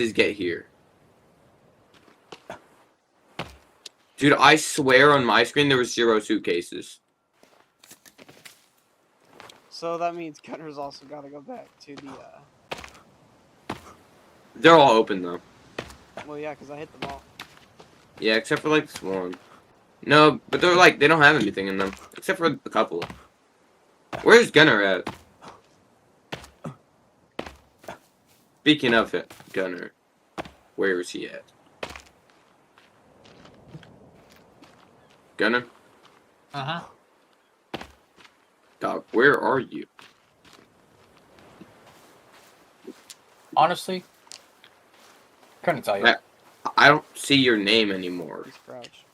Please get here. Dude, I swear on my screen there was 0 suitcases. So that means Gunner's also got to go back to the, They're all open, though. Well, yeah, because I hit them all. Yeah, except for, like, this one. No, but they're, like, they don't have anything in them. Except for a couple. Where's Gunner at? Speaking of it, Gunner, where is he at? Gunner? Uh-huh. Dog, where are you? Honestly, couldn't tell you. I don't see your name anymore. He's crouched.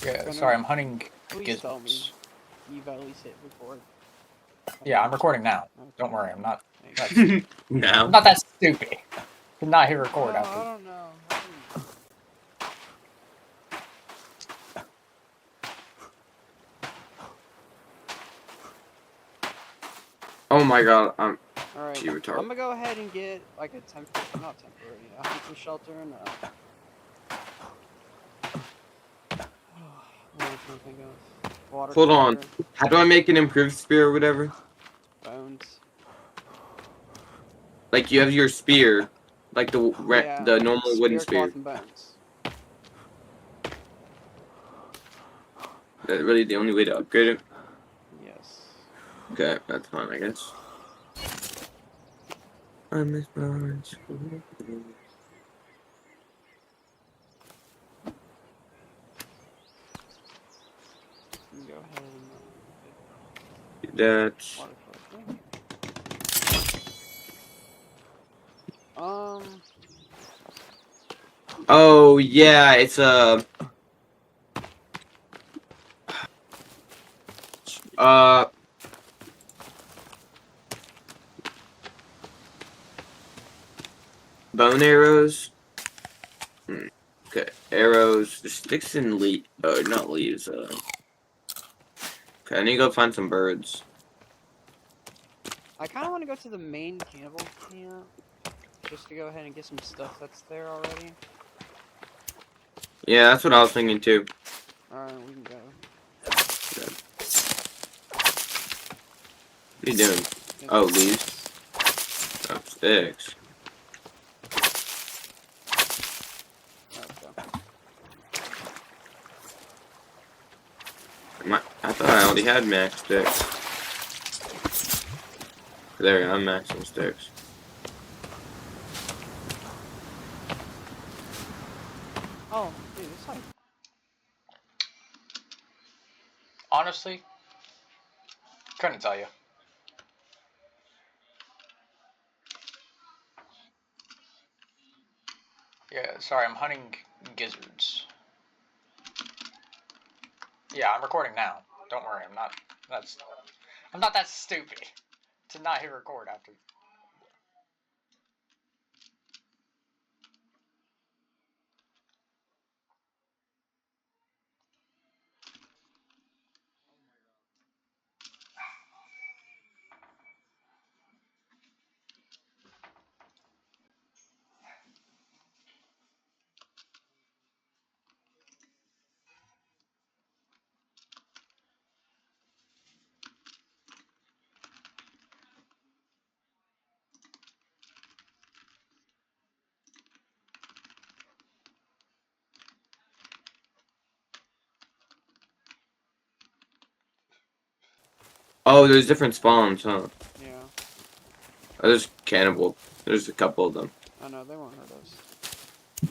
Yeah, Gunner, sorry, I'm hunting please tell me gizmos. you've at least hit record. Yeah, I'm recording now. Okay. Don't worry, I'm not. No. I'm not that stupid. Did not hit record No, after. I don't know. Oh my god, I'm Alright, too I'm retarded. gonna go ahead and get, like, a not temporary, a hunting shelter and what am I trying to think of? Water Hold on. filter, How do I make an improved spear or whatever? bones. Like, you have your spear, like the Yeah, the normal wooden cloth spear. and bones. That's really the only way to upgrade it? Yes. Okay, that's fine, I guess. I miss flowers. Go ahead and That's... water filter. Oh, yeah, it's a... Bone arrows. Okay, arrows. The sticks and leaves. Oh, not leaves. Okay, I need to go find some birds. I kind of want to go to the main cannibal camp, just to go ahead and get some stuff that's there already. Yeah, that's what I was thinking too. Alright, we can go. What are you doing? Oh, leaves. Oh, sticks. I thought I already had max sticks. There we go, I'm maxing sticks. Oh, dude, it's like... Honestly, couldn't tell you. Yeah, sorry, I'm hunting gizzards. Yeah, I'm recording now. Don't worry, I'm not that stupid to not hit record after. Oh, there's different spawns, huh? Yeah. Oh, there's cannibal. There's a couple of them. I know, they won't hurt us.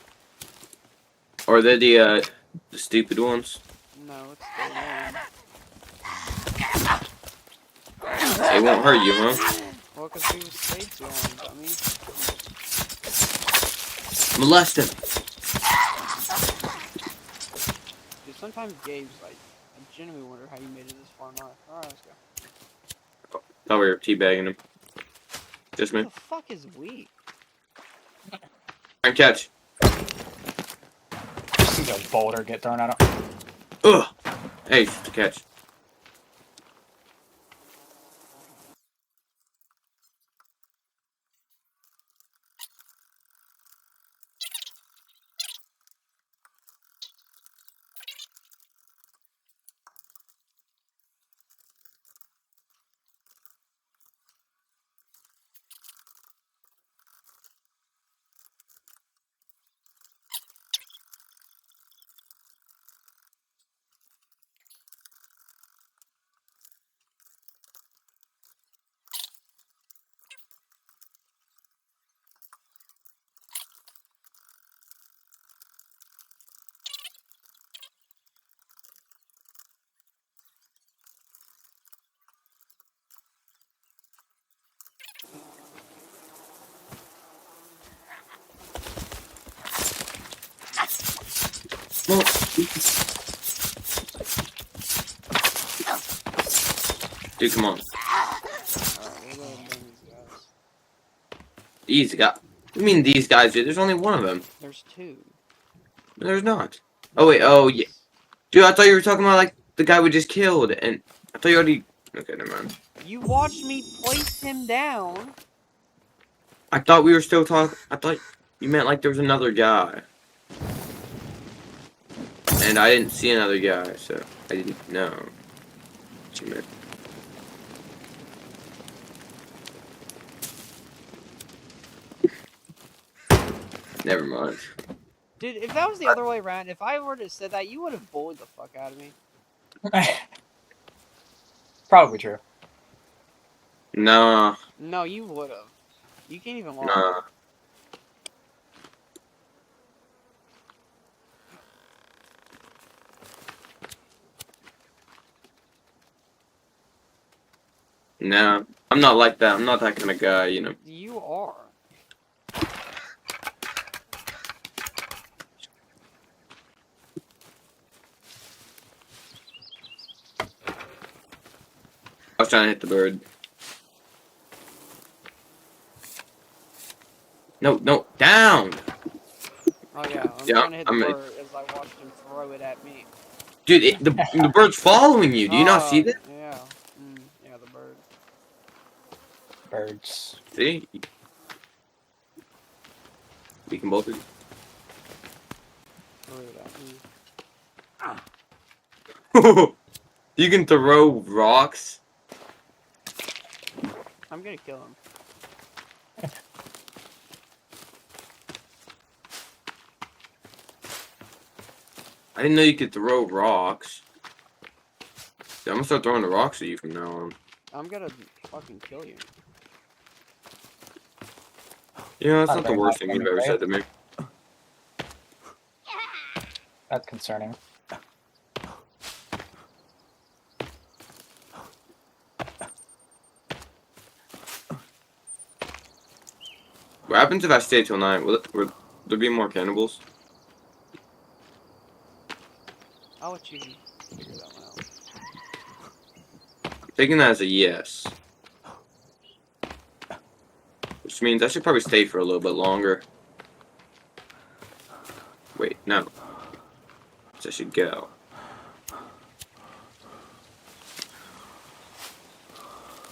Or they're the stupid ones. No, it's the lame. They won't hurt you, huh? Well, because we stayed too long, dummy. Molest him! Dude, sometimes games, like, I genuinely wonder how you made it this far in life. Alright, let's go. Thought we were teabagging him. Just me. Who the fuck is we? And catch. See the boulder get thrown at him. Ugh! Hey, to catch. Well, dude, come on. Alright, we'll go ahead and burn these guys. These guys. What do you mean these guys, dude? There's only one of them. There's two. There's not. Oh, wait. Oh, yeah. Dude, I thought you were talking about, like, the guy we just killed. And I thought you already... Okay, never mind. You watched me place him down. I thought we were still talking... I thought you meant, like, there was another guy. And I didn't see another guy, so I didn't know what you meant. Never mind. Dude, if that was the other way around, if I were to have said that, you would have bullied the fuck out of me. Probably true. Nah. No, you would have. You can't even lie. Nah. Nah. I'm not like that. I'm not that kind of guy, you know. You are. I was trying to hit the bird. No, no, down! Oh yeah, I'm Yeah, trying to hit the I'm- bird as I watched him throw it at me. Dude, the bird's following you. Do you not see that? Yeah. Yeah, the bird. Birds. See? We can both do. Threw it at me. You can throw rocks? I'm gonna kill him. I didn't know you could throw rocks. Dude, I'm gonna start throwing the rocks at you from now on. I'm gonna fucking kill you. You know, that's Not not the very worst much thing you've ever right? said to me. That's concerning. What happens if I stay till 9? Will there be more cannibals? I'll let you figure that one out. I'm taking that as a yes. Which means I should probably stay for a little bit longer. Wait, no. So I should go.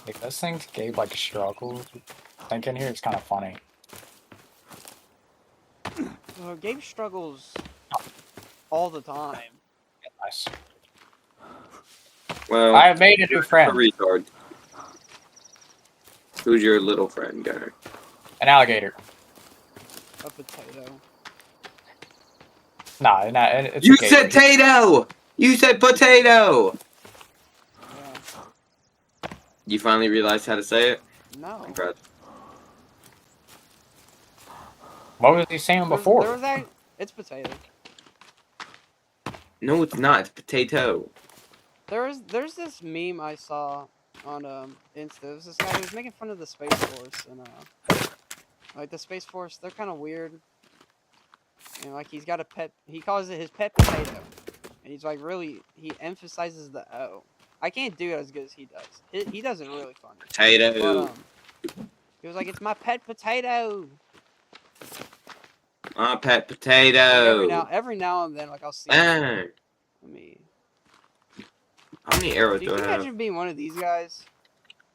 Like, those things gave like a struggle. Thinking here, it's kind of funny. Gabe struggles all the time. Nice. Well, I have made a new a friend. retard. Who's your little friend, guy? An alligator. A potato. Nah, it's You a gator. said potato! You said potato! Yeah. You finally realized how to say it? No. I'm proud. What was he saying before? There was that. It's potato. No, it's not. It's potato. There's this meme I saw on Insta. There's this guy who was making fun of the Space Force and like the Space Force, they're kind of weird. And like he's got a pet. He calls it his pet potato, and he's like he emphasizes the O. I can't do it as good as he does. He does it really funny. Potato. But he was like, "It's my pet potato." My pet Like, potato. every now and then, like I'll see. Dang. Let me. How many arrows Dude, do can I you have? imagine being one of these guys?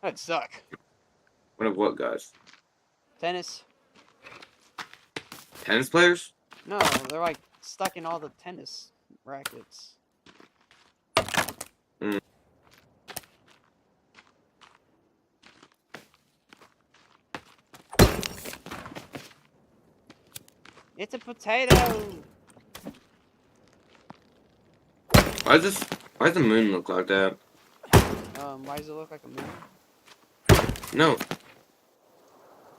That'd suck. One of what guys? Tennis. Tennis players? No, they're like stuck in all the tennis rackets. Mm. It's a potato. Why does the moon look like that? Why does it look like a moon? No.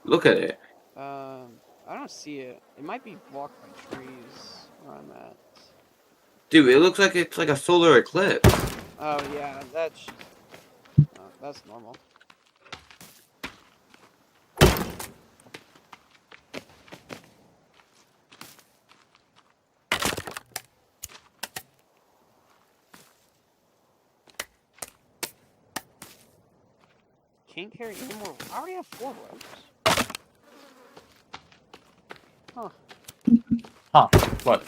Look at it. I don't see it. It might be blocked by trees where I'm at. Dude, it looks like it's like a solar eclipse. Oh yeah, that's normal. Can't carry any more. I already have 4 ropes. Huh. Huh? What?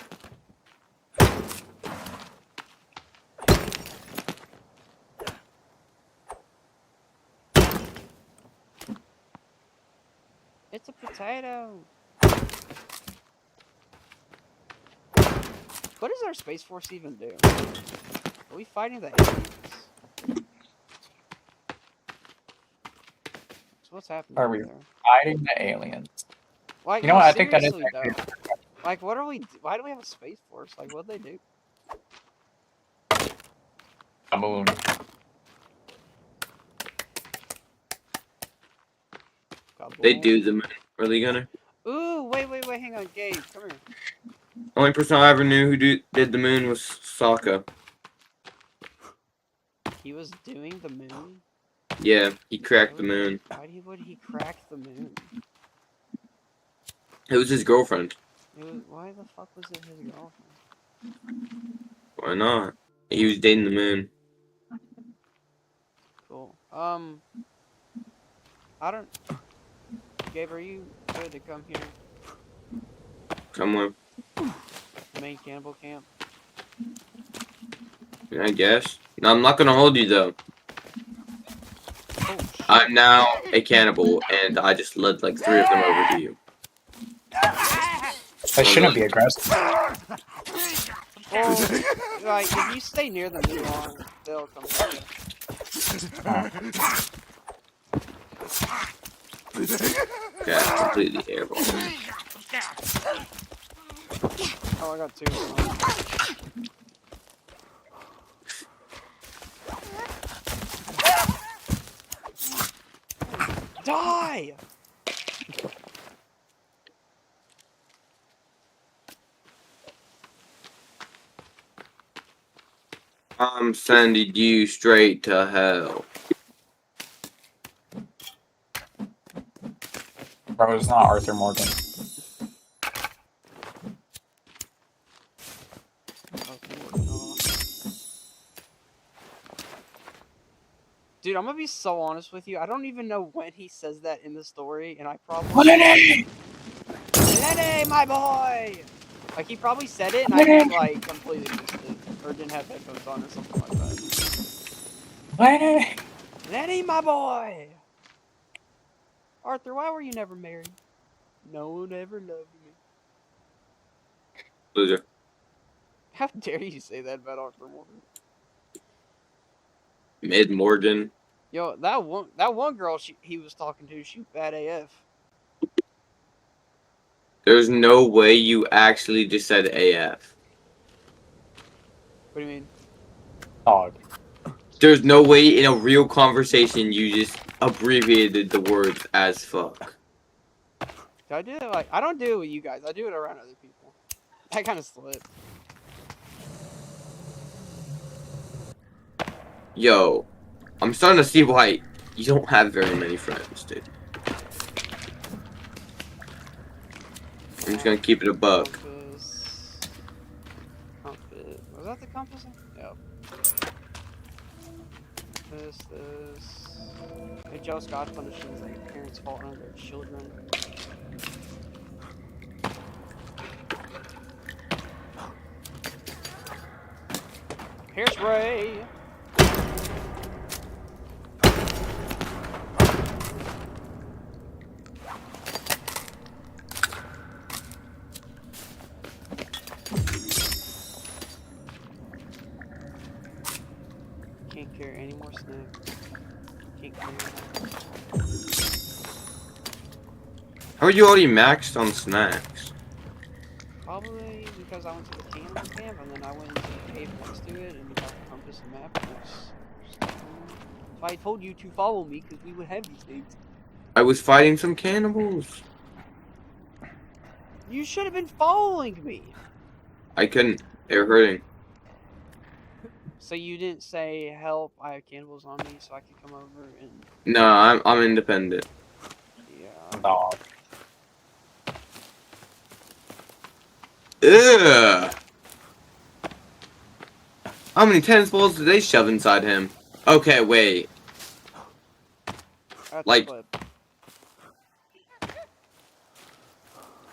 It's a potato. What does our Space Force even do? Are we fighting the aliens? So what's happening Are over we there? fighting the aliens? Like, You know no, what? I think that is seriously, though. actually Like, what are we? Why do we have a Space Force? Like, what'd they do? a moon. They Kaboom. do the moon. Are they gonna? Ooh, wait, hang on, Gabe, come here. Only person I ever knew who did the moon was Sokka. He was doing the moon. Yeah, he cracked the moon. Why would he crack the moon? It was his girlfriend. Why the fuck was it his girlfriend? Why not? He was dating the moon. Cool. I don't. Gabe, are you good to come here? Come on, Main cannibal camp. I guess. No, I'm not gonna hold you though. Oh, shit. I'm now a cannibal, and I just led like 3 of them over to you. I shouldn't be aggressive. Well, like, if you stay near them too long, they'll come back. Yeah, completely airborne. Oh, I got 2 of them. Die! I'm sending you straight to hell. Bro, it's not Arthur Morgan. Dude, I'm gonna be so honest with you. I don't even know when he says that in the story, and I probably. Lenny! Lenny, my boy! Like, he probably said it, and I just, like, completely missed it. Or didn't have headphones on, or something like that. Lenny! Lenny, my boy! Arthur, why were you never married? No one ever loved me. Loser. How dare you say that about Arthur Morgan? Mid Morgan. Yo, that one girl he was talking to, she bad AF. There's no way you actually just said AF. What do you mean? Dog. There's no way in a real conversation you just abbreviated the words as fuck. Do I do it like I don't do it with you guys. I do it around other people. I kind of slipped. Yo, I'm starting to see why you don't have very many friends, dude. I'm just gonna keep it a buck. Compass. Was that the compass? Yep. This. A jealous God punishes a parent's fault on their children. Hairspray! Can't carry any more snacks. Can't carry more. How are you already maxed on snacks? Probably because I went to the cannibal camp and then I went into the cave next to it and got the compass and map. And so I told you to follow me because we would have these things. I was fighting some cannibals. You should have been following me. I couldn't. They were hurting. So you didn't say help. I have cannibals on me, so I could come over and. No, I'm independent. Yeah. Dog. Ugh. How many tennis balls did they shove inside him? Okay, wait. That's Like- a clip.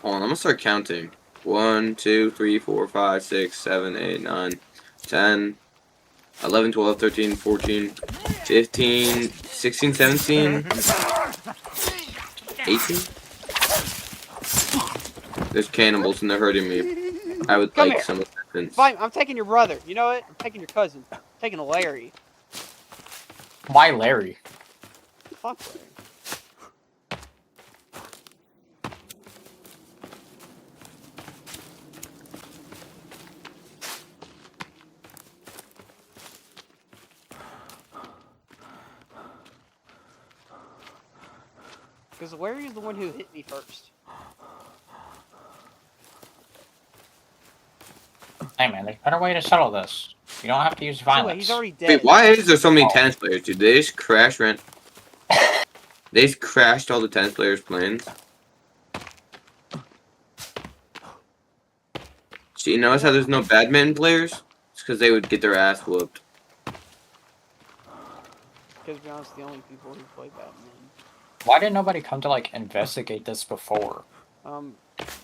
Hold on, I'm gonna start counting. 1, 2, 3, 4, 5, 6, 7, 8, 9, 10, 11, 12, 13, 14, 15, 16, 17, 18. There's cannibals and they're hurting me. I would Come like here. some assistance. Fine, I'm taking your brother. You know what? I'm taking your cousin. I'm taking Larry. Why Larry? Fuck Larry. Because Larry's the one who hit me first. Hey man, there's a better way to settle this. You don't have to use So violence. wait, he's already dead. Wait, why is there so many Oh. tennis players, dude? They just crash ran. They just crashed all the tennis players' planes. So you notice how there's no badminton players? It's because they would get their ass whooped. Because to be honest, the only people who play badminton. Why did nobody come to like investigate this before?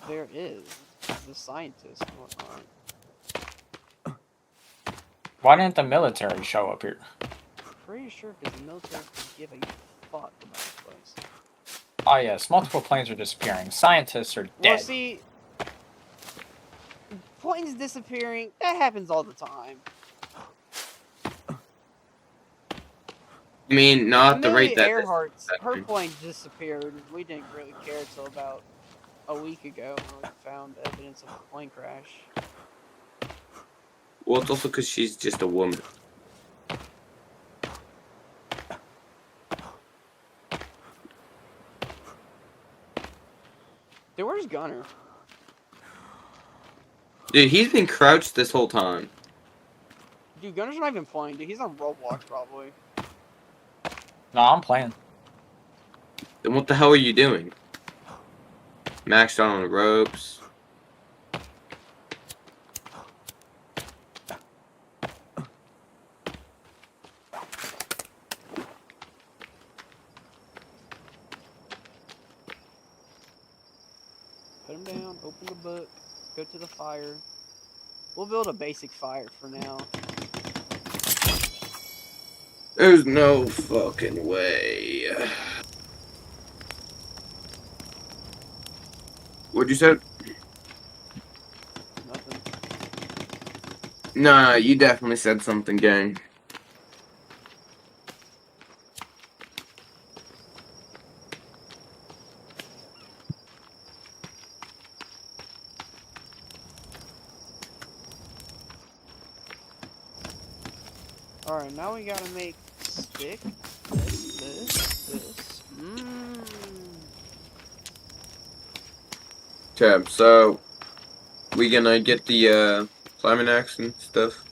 There is the scientist and whatnot. Why didn't the military show up here? Pretty sure because the military could give a fuck about this place. Oh yes, multiple planes are disappearing. Scientists are dead. Well, see, planes disappearing, that happens all the time. I mean, not the Amelia rate that. Earhart's, her plane disappeared. We didn't really care until about a week ago when we found evidence of a plane crash. Well, it's also because she's just a woman. Dude, where's Gunner? Dude, he's been crouched this whole time. Dude, Gunner's not even playing. Dude, he's on Roblox probably. No, I'm playing. Then what the hell are you doing? Maxed out on the ropes. Put him down, open the book, go to the fire. We'll build a basic fire for now. There's no fucking way. What'd you say? Nothing. Nah, you definitely said something, gang. Alright, now we gotta make stick. This. Okay, so we gonna get the climbing axe and stuff?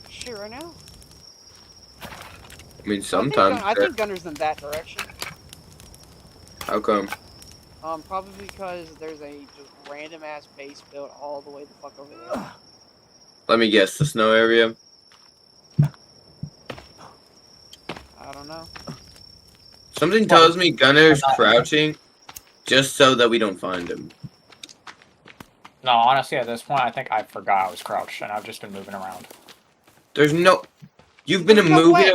Shit, right now? I mean, sometimes. I think Gunner's in that direction. How come? Probably because there's a just random ass base built all the way the fuck over there. Let me guess, the snow area? I don't know. Something tells me Gunner's crouching just so that we don't find him. No, honestly, at this point, I think I forgot I was crouched, and I've just been moving around. There's no... You've been There's no moving... way.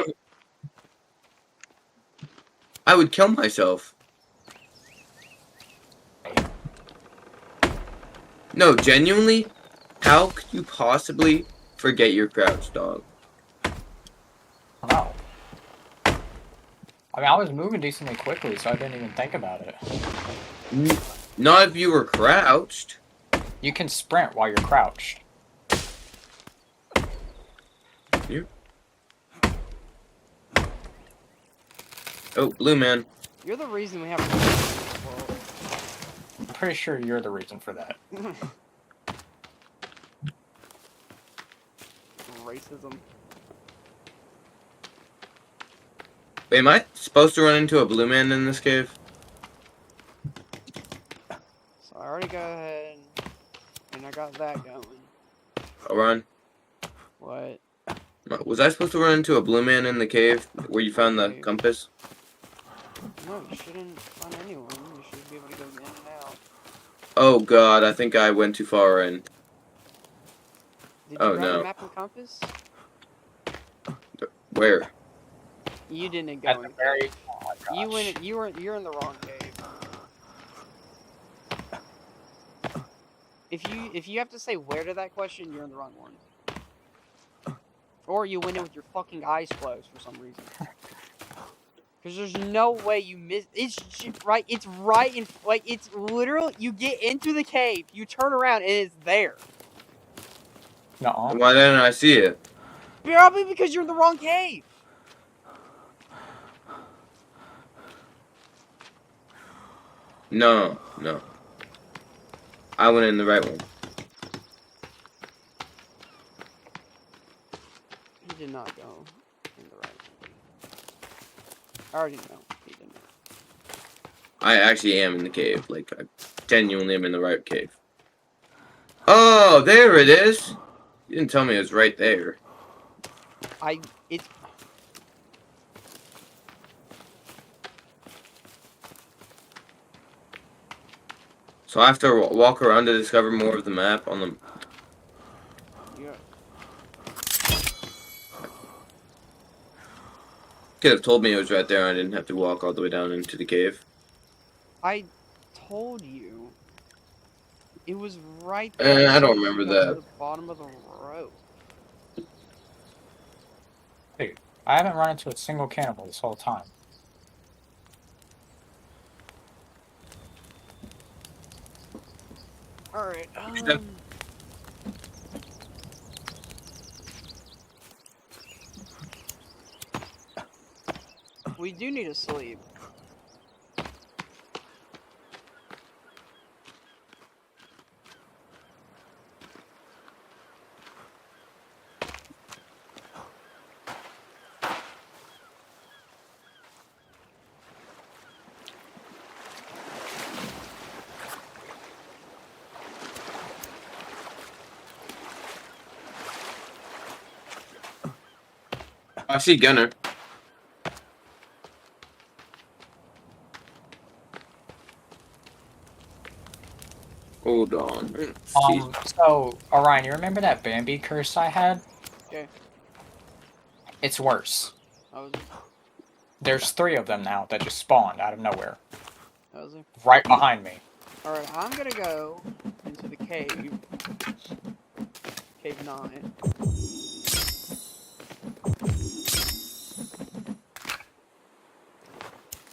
I would kill myself. No, genuinely, how could you possibly forget your crouch, dog? No. I mean, I was moving decently quickly, so I didn't even think about it. Not if you were crouched. You can sprint while you're crouched. You? Oh, blue man. You're the reason we have a in this world. I'm pretty sure you're the reason for that. Racism. Wait, am I supposed to run into a blue man in this cave? So I already go ahead and I got that going. I'll run. What? Was I supposed to run into a blue man in the cave where you found the compass? No, you shouldn't find anyone. You should be able to go in and out. Oh god, I think I went too far in. Did you Oh grab a no. map and compass? Where? You didn't go At in the the very. cave. Oh my You gosh. went. You're in the wrong cave. If you have to say where to that question, you're in the wrong one. Or you went in with your fucking eyes closed for some reason. Because there's no way you miss. It's right. It's right in. Like it's literal. You get into the cave. You turn around and it's there. No. Why didn't I see it? Probably because you're in the wrong cave. No, no. I went in the right one. He did not go in the right one. I already know. He didn't. I actually am in the cave. Like, I genuinely am in the right cave. Oh, there it is! You didn't tell me it was right there. It's. So I have to walk around to discover more of the map on the... Yeah. Could have told me it was right there and I didn't have to walk all the way down into the cave. I told you. It was right there as I soon don't as you remember got to that. the bottom of the road. Dude, I haven't run into a single cannibal this whole time. Alright, we do need to sleep. I see Gunner. Hold on. So, Orion, you remember that Bambi curse I had? Okay. It's worse. How was it? There's 3 of them now that just spawned out of nowhere. How was it? Right behind me. Alright, I'm gonna go into the cave. Cave 9.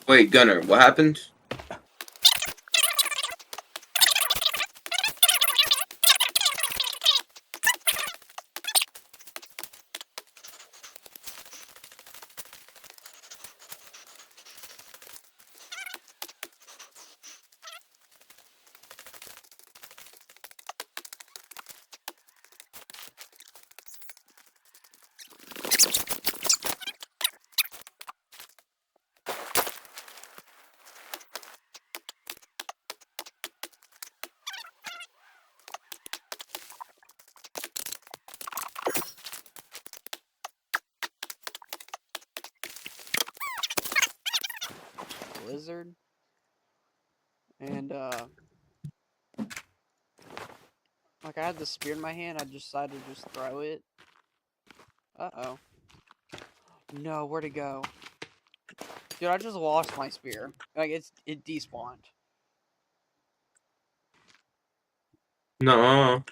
Wait, Gunner, what happened? Lizard. And, like I had the spear in my hand, I decided to just throw it. Uh-oh. No, where'd it go? Dude, I just lost my spear. Like, it despawned. No.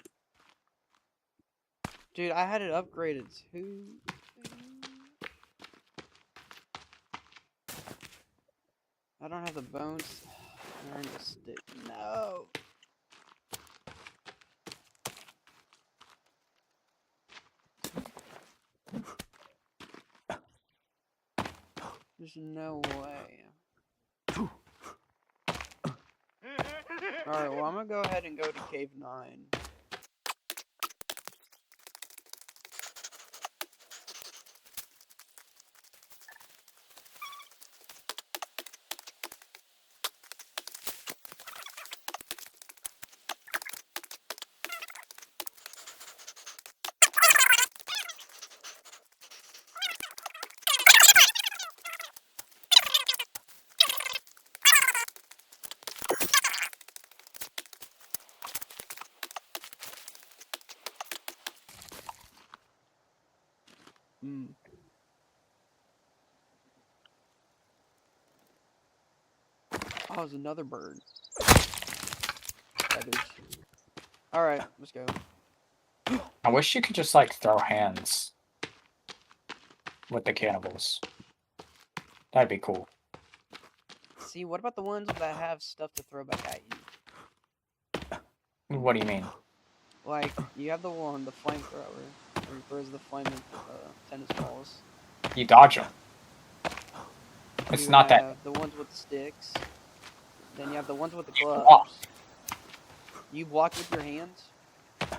Dude, I had it upgraded too. I don't have the bones. Learn to stick. No. There's no way. Alright, well, I'm gonna go ahead and go to Cave 9. Mm. Oh, there's another bird. Feathers. Alright, let's go. I wish you could just like throw hands with the cannibals. That'd be cool. See, what about the ones that have stuff to throw back at you? What do you mean? Like, you have the one, the flamethrower, where he throws the flaming tennis balls. You dodge them. It's You not that. have the ones with the sticks. Then you have the ones with the You gloves. block. You block with your hands?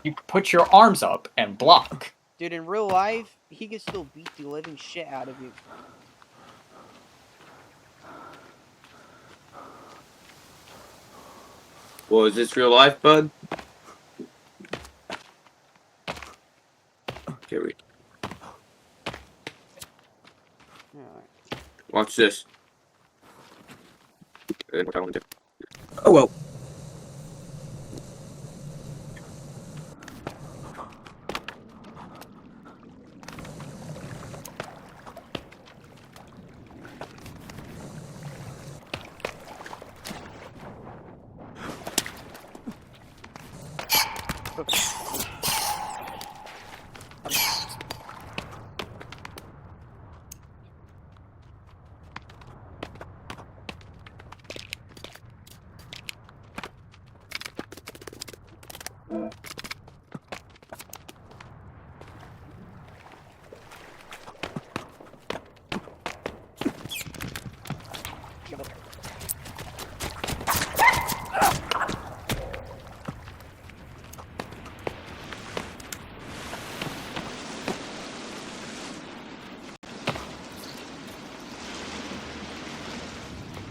You put your arms up and block. Dude, in real life, he can still beat the living shit out of you. Well, is this real life, bud? Okay, wait. Alright. Watch this. Oh, well.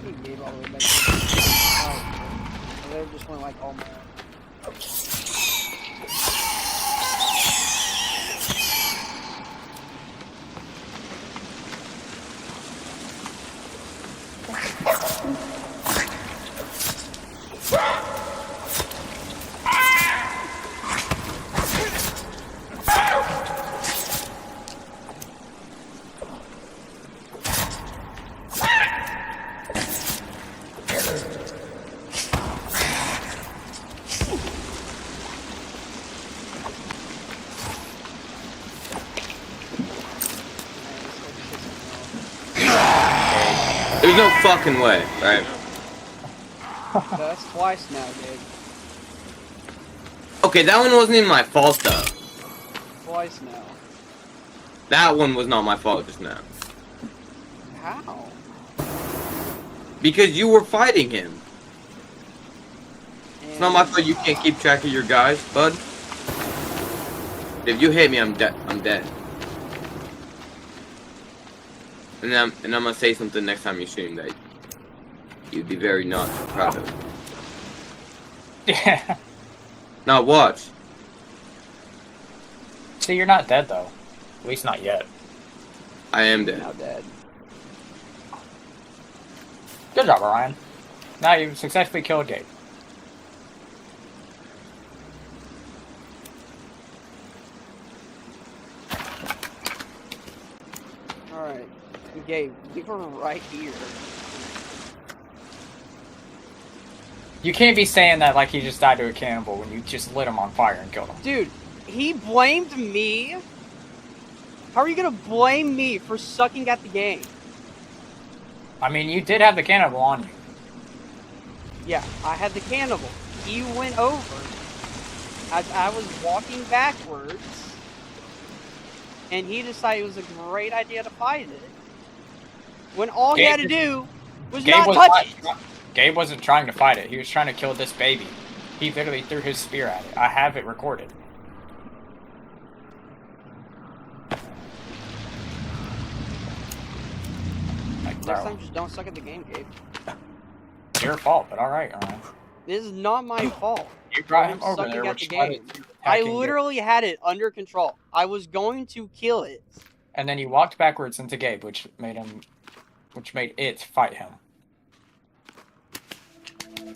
He gave all the way back to oh, they just went like all mad. There's no fucking way, right? That's twice now, dude. Okay, that one wasn't even my fault, though. Twice now. That one was not my fault just now. How? Because you were fighting him. And It's not my fault you can't keep track of your guys, bud. If you hit me, I'm dead. I'm dead. And I'm gonna say something next time you stream that you'd be very not proud of. Yeah. Now watch. See, you're not dead though. At least not yet. I am dead. now dead. Good job, Orion. Now you've successfully killed Gabe. Alright. Gabe, we were right here. You can't be saying that like he just died to a cannibal when you just lit him on fire and killed him. Dude, he blamed me? How are you gonna blame me for sucking at the game? I mean, you did have the cannibal on you. Yeah, I had the cannibal. He went over as I was walking backwards, and he decided it was a great idea to fight it. When all he had to do was not touch it. Gabe wasn't trying to fight it. He was trying to kill this baby. He literally threw his spear at it. I have it recorded. Like, Next bro, time, just don't suck at the game, Gabe. it's your fault, but alright, Orion. This is not my fault. You brought I'm him over sucking there, at which the tried game. to I attacking you. literally had it under control. I was going to kill it. And then he walked backwards into Gabe, which made it fight him.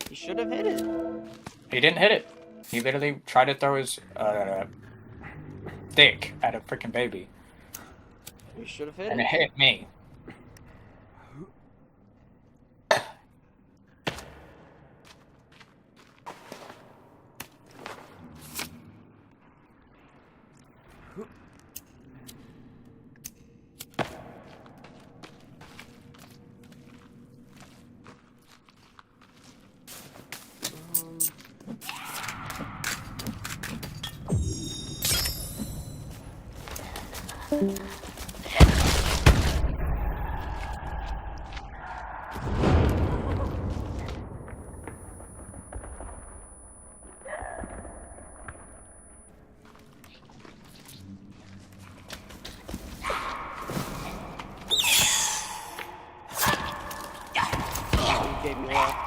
He should have hit it. He didn't hit it. He literally tried to throw his dick at a freaking baby. You should have hit And it. it hit me. You gave me left.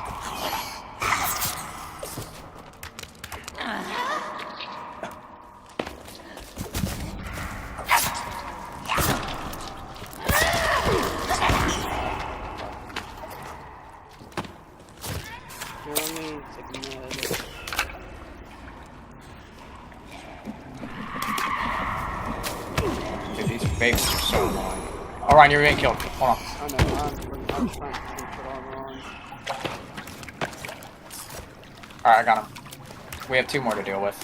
Here, let me take a minute. Dude, these babies are so annoying. Alright, you're getting killed. Hold on. Oh no, I'm just trying to put armor on. Alright, I got him. We have 2 more to deal with.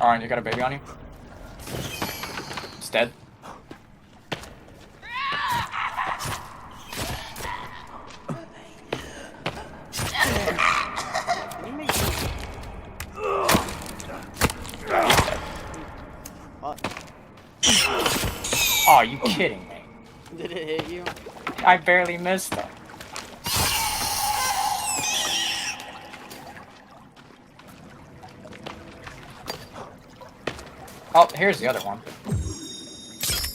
Alright, you got a baby on you? It's dead. Can you make this? What? Oh, are you kidding me? Did it hit you? I barely missed them. Oh, here's the other one.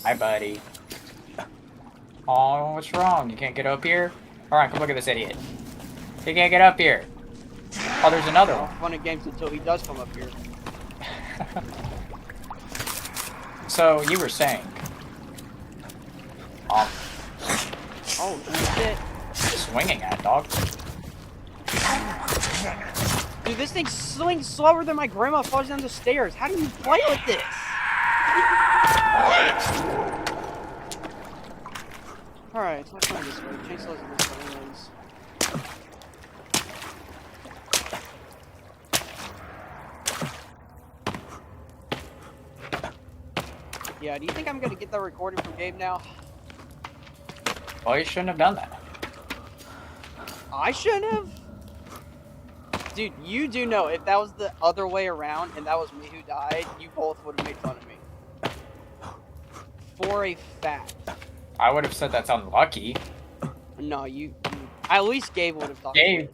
Hi, buddy. Oh, what's wrong? You can't get up here? Alright, come look at this idiot. He can't get up here. Oh, there's another Oh, one. fun and games until he does come up here. So, you were saying... Oh, shit. Swinging at, dog. Dude, this thing swings slower than my grandma falls down the stairs. How do you play with this? Alright, so let's try this way. Chainsaw's in this way anyways. Yeah, do you think I'm gonna get that recording from Gabe now? Well, you shouldn't have done that. I shouldn't have? Dude, you do know if that was the other way around and that was me who died, you both would have made fun of me. For a fact. I would have said that's unlucky. No, you at least Gabe would have talked. Gabe.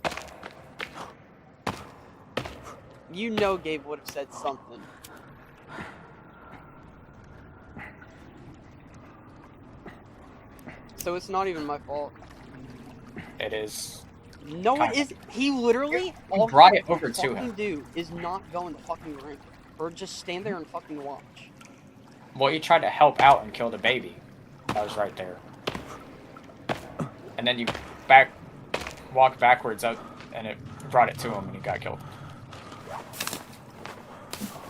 You know Gabe would have said something. So it's not even my fault. It is. No, it is. He literally You brought it over to fucking him. do is not go in the fucking ring. Or just stand there and fucking watch. Well, you tried to help out and kill the baby. That was right there. And then you walked backwards up, and it brought it to him, and he got killed.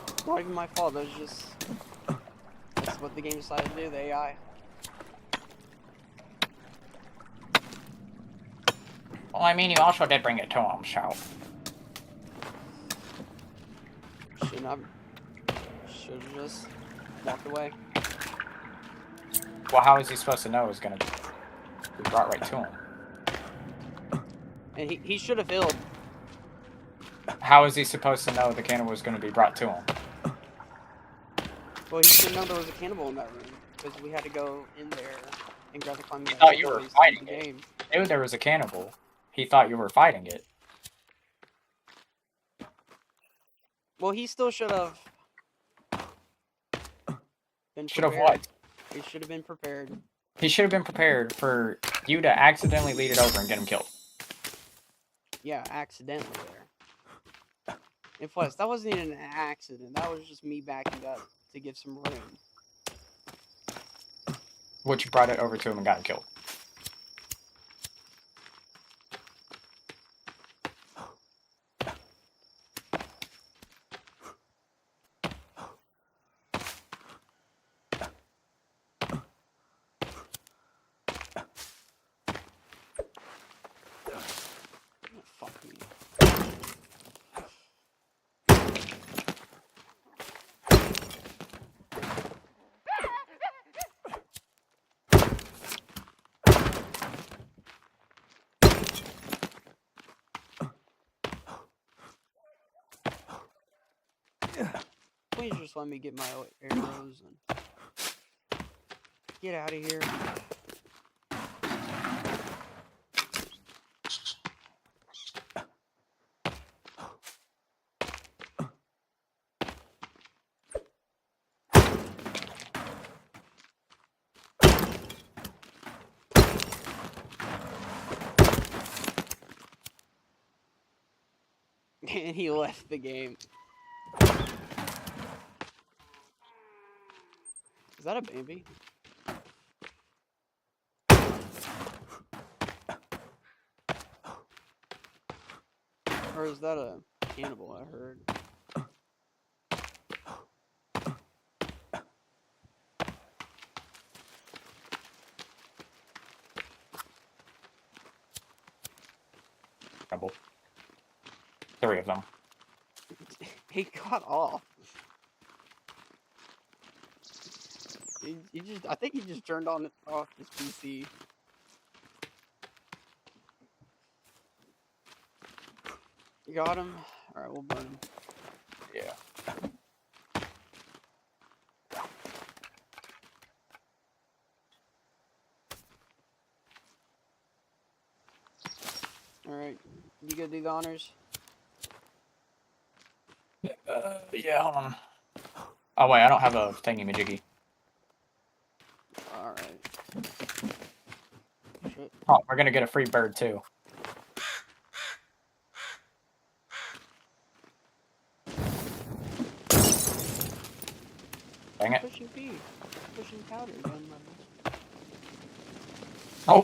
It's not even my fault. That's just that's what the game decided to do. The AI. Well, I mean, you also did bring it to him, so... Should have just walked away. Well, how is he supposed to know it was gonna be brought right to him? And he should have healed. How is he supposed to know the cannibal was gonna be brought to him? Well, he should know there was a cannibal in that room because we had to go in there and grab the climbing. He thought you were fighting the it. game. He knew there was a cannibal. He thought you were fighting it. Well, he still should have been Should have prepared. what? He should have been prepared. He should have been prepared for you to accidentally lead it over and get him killed. Yeah, accidentally there. And plus, that wasn't even an accident. That was just me backing up to give some room. Which you brought it over to him and got him killed. Please just let me get my arrows and get out of here. And he left the game. Is that a Bambi? Or is that a cannibal I heard? Trouble. 3 of them. He got off. I think he just turned off his PC. You got him? Alright, we'll burn him. Yeah. Alright, you gonna do the honors? Yeah, hold on. Oh, wait, I don't have a thingy-majiggy. Alright. Shit. Oh, we're gonna get a free bird, too. Dang it. Pushing P. Pushing powder gun. Oh,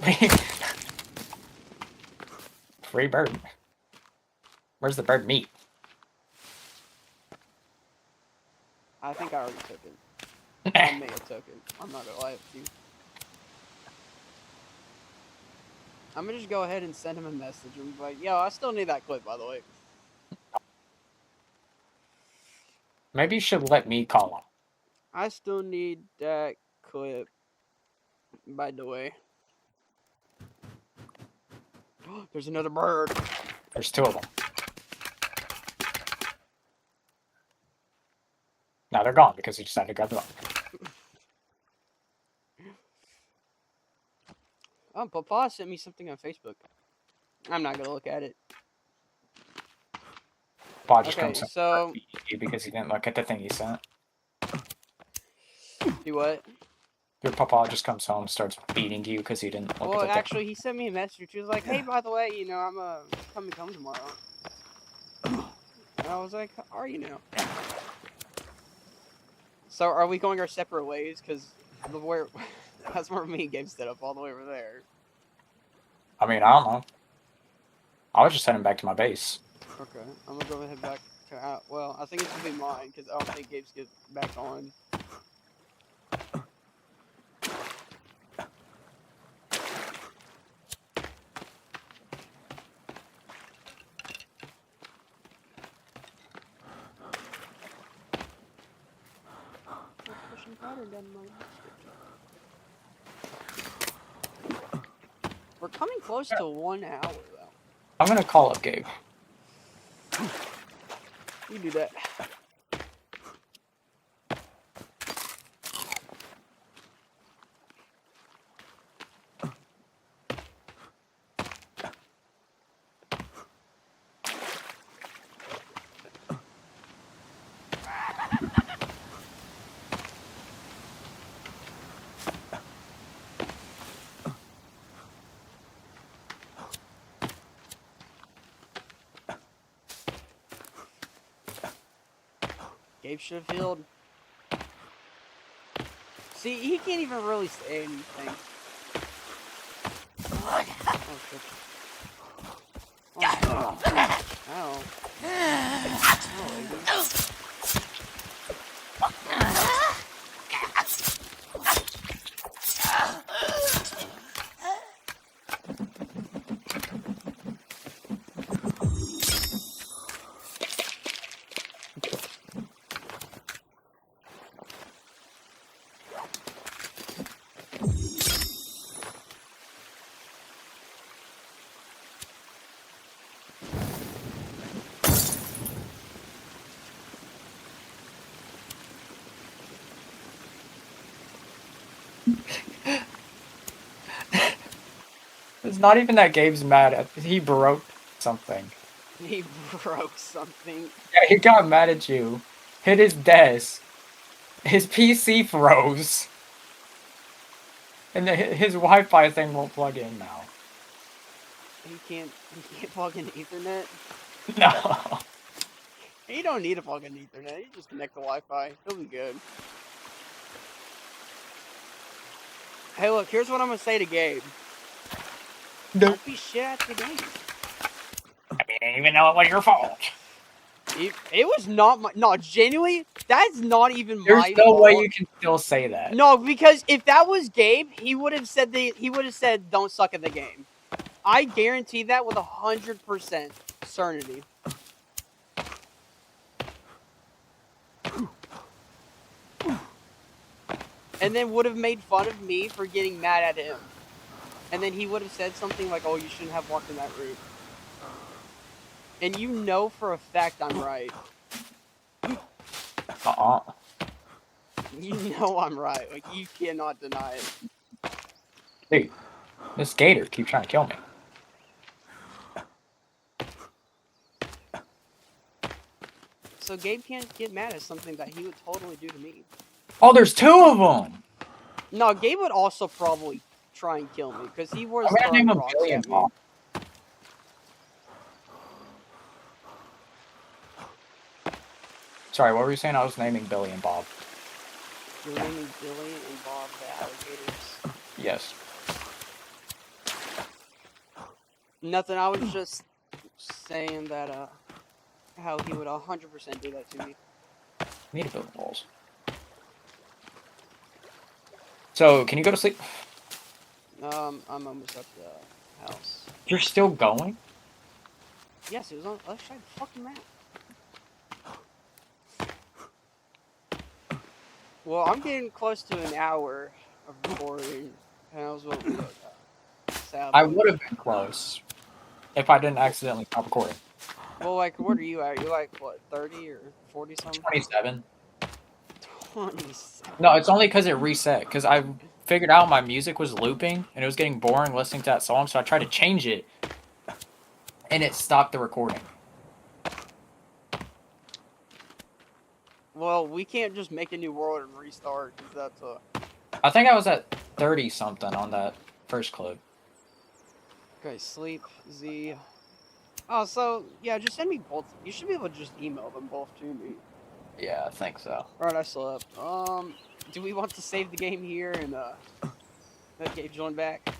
free bird. Where's the bird meat? I think I already took it. I may have took it. I'm not gonna lie to you. I'm gonna just go ahead and send him a message and be like, yo, I still need that clip, by the way. Maybe you should let me call him. I still need that clip, by the way. There's another bird. There's 2 of them. Now they're gone because he decided to grab them up. Oh, Papa sent me something on Facebook. I'm not gonna look at it. Paul just Okay, comes so because he didn't look at the thing he sent. do what? Your papa just comes home, starts beating you because he didn't look Well, at the actually, he sent me a message. He was like, "Hey, by the way, you know, I'm coming home tomorrow." And I was like, "Are you now?" So, are we going our separate ways? Because where that's where me and Gabe set up all the way over there. I mean, I don't know. I was just heading back to my base. Okay, I'm gonna go ahead back to well, I think it's gonna be mine because I don't think Gabe's get back on. Pushing powder gun mode. We're coming close to 1 hour though. I'm gonna call up Gabe. You do that. Gabe should have healed. See, he can't even really say anything. Oh, shit. Oh, ow. Ow, lady. It's not even that Gabe's mad at. He broke something. He broke something. Yeah, he got mad at you. Hit his desk. His PC froze. And his Wi-Fi thing won't plug in now. He can't plug in Ethernet. No. You don't need to plug in Ethernet. You just connect the Wi-Fi. It'll be good. Hey, look. Here's what I'm gonna say to Gabe. Don't be shit at the game. I mean, even though it was your fault. It was not my. No, genuinely, that's not even my There's no fault. way you can still say that. No, because if that was Gabe, he would have said don't suck at the game. I guarantee that with 100% certainty. And then would have made fun of me for getting mad at him. And then he would have said something like, "Oh, you shouldn't have walked in that route." And you know for a fact I'm right. You know I'm right. Like, you cannot deny it. Dude, this gator keeps trying to kill me. So Gabe can't get mad at something that he would totally do to me. Oh, there's two of them! No, Gabe would also probably try and kill me because he was I'm gonna throwing name him rocks Billy at and me. Bob. Sorry, what were you saying? I was naming Billy and Bob. You're naming Billy and Bob the alligators. Yes. Nothing. I was just saying that how he would 100% do that to me. I need to build walls. So, can you go to sleep? I'm almost at the house. You're still going? Yes, it was on the other side of the fucking map. Well, I'm getting close to an hour of recording, and I was what we I would have been close if I didn't accidentally stop recording. Well, like, what are you at? You're like, what, 30 or 40 something? 27. 27. No, it's only because it reset. Because I figured out my music was looping and it was getting boring listening to that song, so I tried to change it, and it stopped the recording. Well, we can't just make a new world and restart, because that's I think I was at 30 something on that first clip. Okay, sleep, Z. Oh, so, yeah, just send me both. You should be able to just email them both to me. Yeah, I think so. Alright, I slept. Do we want to save the game here and, let Gabe join back?